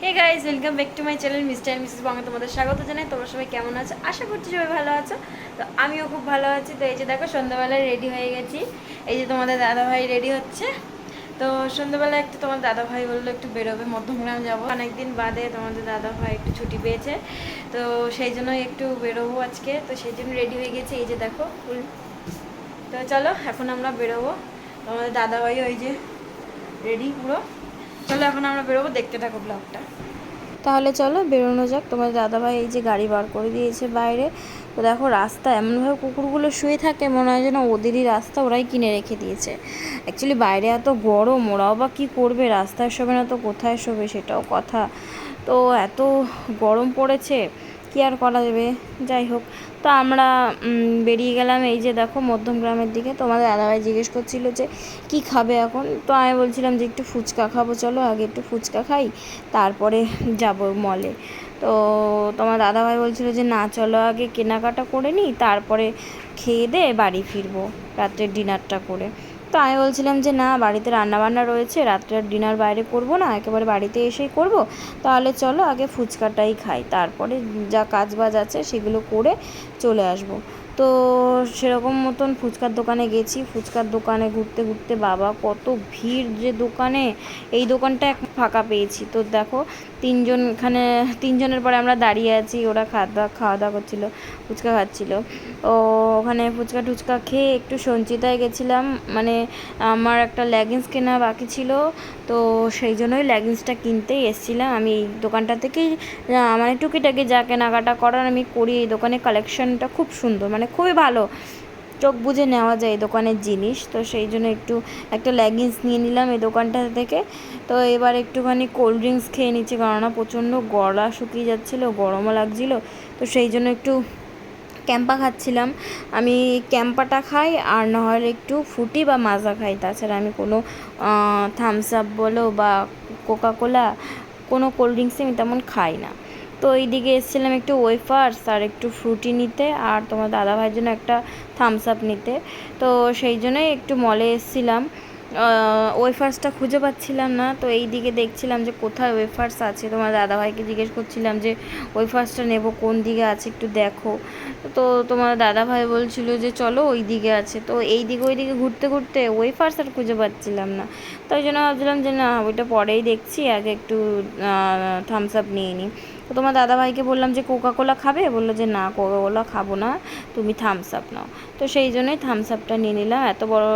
Hey guys, welcome back to my channel Mr and Mrs Bangla. তোমাদের স্বাগত জানাই। তোমরা সবাই কেমন আছো? আশা করছি সবাই ভালো আছো। তো আমিও খুব ভালো আছি। তো এই যে দেখো, সন্ধ্যাবেলায় রেডি হয়ে গেছি। এই যে তোমাদের দাদাভাই রেডি হচ্ছে। তো সন্ধ্যাবেলায় একটু তোমার দাদাভাই বললো একটু বেরোবে, মধ্যমগ্রাম যাবো। অনেকদিন বাদে তোমাদের দাদাভাই একটু ছুটি পেয়েছে, তো সেই জন্যই একটু বেরোবো আজকে। তো সেই জন্য রেডি হয়ে গেছি। এই যে দেখো ফুল। তো চলো এখন আমরা বেরোবো। তোমাদের দাদাভাইও ওই যে রেডি পুরো। চলো এখন আমরা বেরোবো, দেখতে থাকো ব্লগটা। তাহলে চলো বেরোনো যাক। তোমার দাদাভাই এই যে গাড়ি বার করে দিয়েছে বাইরে। তো দেখো রাস্তা এমনভাবে কুকুরগুলো শুয়ে থাকে, মনে হয় যেন ওদেরই রাস্তা, ওরাই কিনে রেখে দিয়েছে। অ্যাকচুয়ালি বাইরে এত গরম, ওরাও বা কী করবে, রাস্তায় শোবে না তো কোথায় শোবে, সেটাও কথা। তো এত গরম পড়েছে, কী আর করা যাবে। যাই হোক, তো আমরা বেরিয়ে গেলাম। এই যে দেখো মধ্যমগ্রামের দিকে। তোমাদের দাদাভাই জিজ্ঞেস করছিল যে কি খাবে এখন। তো আমি বলছিলাম যে একটু ফুচকা খাবো, চলো আগে একটু ফুচকা খাই, তারপরে যাব মলে। তো তোমার দাদাভাই বলছিল যে না, চলো আগে কেনাকাটা করে নিই, তারপরে খেয়ে দিয়ে বাড়ি ফিরবো রাত্রের ডিনারটা করে। তো আমি বলছিলাম যে না, বাড়িতে রান্নাবান্না রয়েছে, রাত্রের ডিনার বাইরে করব না, একেবারে বাড়িতে এসেই করব। তাহলে চলো আগে ফুচকাটাই খাই, তারপরে যা কাজবাজ আছে সেগুলো করে চলে আসব। তো সেরকম মতন ফুচকার দোকানে গেছি। ফুচকার দোকানে ঘুরতে ঘুরতে বাবা কত ভিড় যে দোকানে। এই দোকানটা এক ফাঁকা পেয়েছি। তো দেখো তিনজনের পরে আমরা দাঁড়িয়ে আছি, ওরা খাওয়া দাওয়া করছিলো, ফুচকা খাচ্ছিলো। ও ওখানে ফুচকা টুচকা খেয়ে একটু সঞ্চিতায় গেছিলাম, মানে আমার একটা লেগিংস কেনা বাকি ছিল। তো সেই জন্যই লেগিংসটা কিনতেই এসেছিলাম। আমি এই দোকানটা থেকেই মানে টুকিটাকি যা কেনাকাটা করার আমি করি। এই দোকানের কালেকশনটা খুব সুন্দর, মানে খুবই ভালো, চোখ বুজে নেওয়া যায় এই দোকানের জিনিস। তো সেই জন্য একটা লেগিংস নিয়ে নিলাম এই দোকানটা থেকে। তো এবার একটুখানি কোল্ড ড্রিঙ্কস খেয়ে নিচ্ছি, কেননা প্রচণ্ড গলা শুকিয়ে যাচ্ছিলো, গরমও লাগছিলো। তো সেই জন্য একটু ক্যাম্পা খাচ্ছিলাম। আমি ক্যাম্পাটা খাই, আর না হলে একটু ফ্রুটি বা মাজা খাই। তাছাড়া আমি কোনো থামস আপ বলো বা কোকাকোলা, কোনো কোল্ড ড্রিঙ্কসই আমি তেমন খাই না। তো এইদিকে এসেছিলাম একটু ওয়েফার্স আর একটু ফ্রুটি নিতে, আর তোমার দাদাভাইয়ের জন্য একটা থামস আপ নিতে। তো সেই জন্যই একটু মলে এসেছিলাম। ওয়েফার্সটা খুঁজে পাচ্ছিলাম না, তো এই দিকে দেখছিলাম যে কোথায় ওয়েফার্স আছে। তোমার দাদাভাইকে জিজ্ঞেস করছিলাম যে ওয়েফার্সটা নেব, কোন দিকে আছে একটু দেখো। তো তোমার দাদাভাই বলছিল যে চলো ওই দিকে আছে। তো এই দিকে ওই দিকে ঘুরতে ঘুরতে ওয়েফার্স আর খুঁজে পাচ্ছিলাম না। তো ওই জন্য ভাবছিলাম যে না, ওইটা পরেই দেখছি, আগে একটু থামস আপ নিয়ে নিই। তো তোমার দাদাভাইকে বললাম যে কোকাকোলা খাবে, বললো যে না, কোকাকোলা খাবো না, তুমি থামস আপ নাও। তো সেই জন্যই থামস আপটা নিয়ে নিলাম। এত বড়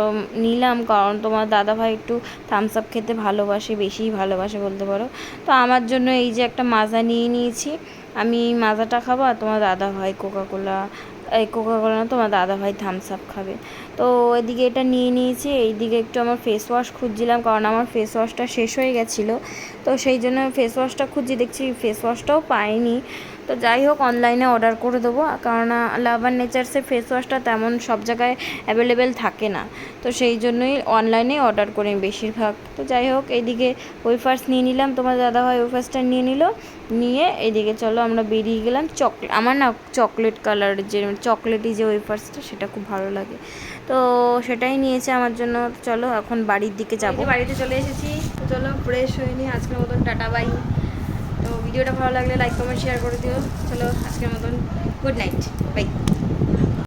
নিলাম কারণ তোমার দাদাভাই একটু থামস আপ খেতে ভালোবাসে, বেশিই ভালোবাসে বলতে পারো। তো আমার জন্য এই যে একটা মাজা নিয়ে নিয়েছি, আমি মাজাটা খাবো, আর তোমার দাদাভাই কোকাকোলা না, তোমার দাদাভাই থামস আপ খাবে। তো এদিকে এটা নিয়ে নিয়েছি। এইদিকে একটু আমার ফেস ওয়াশ খুঁজছিলাম, কারণ আমার ফেস ওয়াশটা শেষ হয়ে গেছিলো। তো সেই জন্য ফেস ওয়াশটা খুঁজছি, দেখছি ফেস ওয়াশটাও পাইনি। তো যাই হোক, অনলাইনে অর্ডার করে দেবো, কারণ লাভ অ্যান্ড নেচার্সের ফেস ওয়াশটা তেমন সব জায়গায় অ্যাভেলেবেল থাকে না। তো সেই জন্যই অনলাইনেই অর্ডার করি বেশিরভাগ। তো যাই হোক, এইদিকে ওয়েফার্স নিয়ে নিলাম, তোমার দাদাভাই ওয়েফার্সটা নিয়ে নিল। নিয়ে এইদিকে চলো আমরা বেরিয়ে গেলাম। আমার না চকলেট কালারের যে চকলেটি যে ওয়েফার্সটা, সেটা খুব ভালো লাগে। তো সেটাই নিয়েছে আমার জন্য। চলো এখন বাড়ির দিকে যাবো। বাড়িতে চলে এসেছি। তো চলো ফ্রেশ হয়ে নিই। আজকের মতন টাটা বাই। তো ভিডিওটা ভালো লাগলে লাইক কমেন্ট শেয়ার করে দিও। চলো আজকের মতন গুড নাইট, বাই।